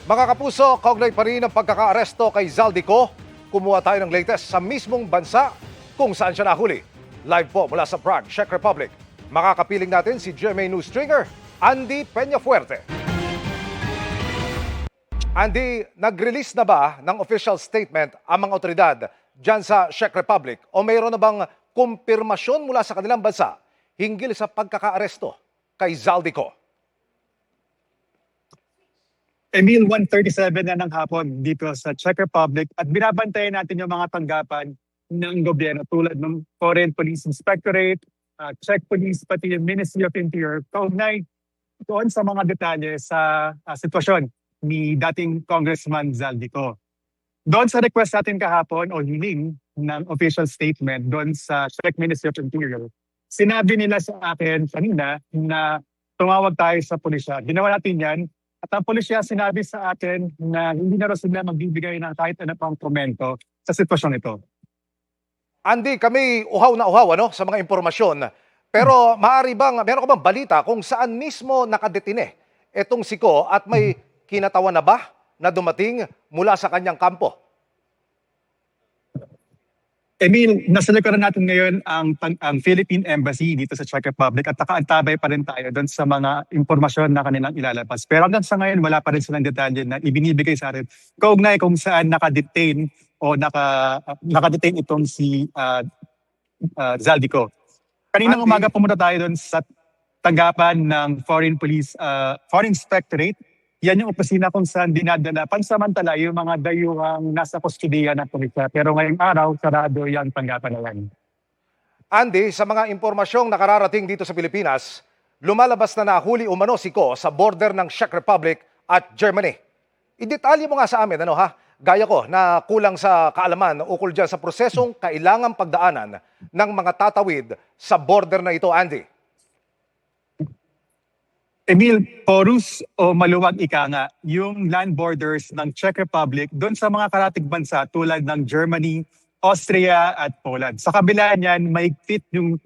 Mga kapuso, kaugnay pa rin ang pagkakaaresto kay Zaldico. Kumuha tayo ng latest sa mismong bansa kung saan siya nahuli. Live po mula sa Prague, Czech Republic. Makakapiling natin si GMA News stringer, Andy Peñafuerte. Andy, nag-release na ba ng official statement ang mga otoridad dyan sa Czech Republic o mayroon na bang kumpirmasyon mula sa kanilang bansa hinggil sa pagkakaaresto kay Zaldico? Emil, 1:37 na ng hapon dito sa Czech Republic at binabantayan natin yung mga tanggapan ng gobyerno tulad ng Foreign Police Inspectorate, Czech Police, pati yung Ministry of Interior, kaugnay doon sa mga detalye sa sitwasyon ni dating Congressman Zaldico. Doon sa request natin kahapon o hiling ng official statement doon sa Czech Ministry of Interior, sinabi nila sa akin kanina na tumawag tayo sa pulisya. Ginawa natin yan. At ang pulisya sinabi sa atin na hindi na raw sila magbibigay ng kahit ano pang komento sa sitwasyon ito. Andy, kami uhaw na uhaw sa mga impormasyon. Pero meron ka bang balita kung saan mismo nakadetine itong siko at may kinatawan na ba na dumating mula sa kanyang kampo? Emil, nasa likuran natin ngayon ang Philippine Embassy dito sa Czech Republic at nakaantabay pa rin tayo doon sa mga impormasyon na kanilang ilalabas. Pero hanggang sa ngayon, wala pa rin silang detalye na ibinibigay sa atin kaugnay kung saan nakadetain o nakadetain itong si Zaldico. Kaninang umaga pumunta tayo doon sa tanggapan ng Foreign Inspectorate. Yan yung opisina kung saan dinadala pansamantala yung mga dayuhang nasa kustudiya ng pulisya. Pero ngayong araw, sarado yung tanggapan na yan. Andy, sa mga impormasyong nakararating dito sa Pilipinas, lumalabas na nahuli umano si Ko sa border ng Czech Republic at Germany. Idetalye mo nga sa amin, gaya ko na kulang sa kaalaman ukol dyan sa prosesong kailangang pagdaanan ng mga tatawid sa border na ito, Andy. Emil, porous o maluwag ika nga, yung land borders ng Czech Republic doon sa mga karatig bansa tulad ng Germany, Austria at Poland. Sa kabila niyan, maigpit yung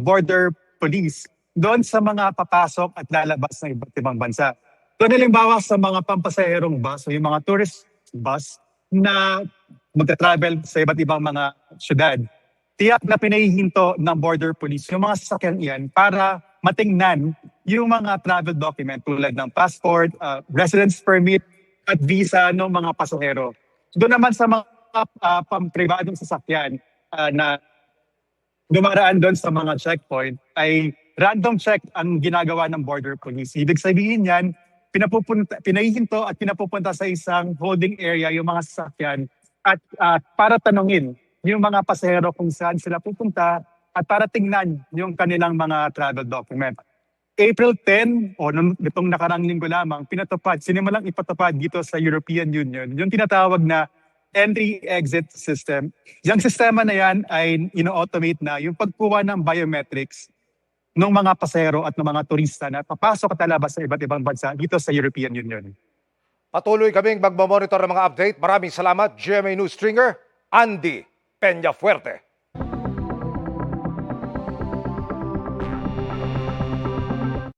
border police doon sa mga papasok at lalabas ng iba't ibang bansa. Doon halimbawa sa mga pampasaherong bus o yung mga tourist bus na magta-travel sa iba't ibang mga syudad. Tiyak na pinahihinto ng border police yung mga sasakyan iyan para matingnan yung mga travel document tulad ng passport, residence permit at visa ng mga pasahero. Doon naman sa mga pribadong sasakyan na dumaraan doon sa mga checkpoint ay random check ang ginagawa ng border police. Ibig sabihin yan, pinahihinto at pinapupunta sa isang holding area yung mga sasakyan at para tanungin yung mga pasahero kung saan sila pupunta at para tingnan yung kanilang mga travel document. April 10 o nitong nakarang linggo lamang, sinimulang ipatupad dito sa European Union yung tinatawag na entry-exit system. Yung sistema na yan ay ino-automate na yung pagkuha ng biometrics ng mga pasahero at ng mga turista na papasok at lalabas sa iba't ibang bansa dito sa European Union. Patuloy kaming magmamonitor ng mga update. Maraming salamat, GMA News stringer, Andy Peñafuerte.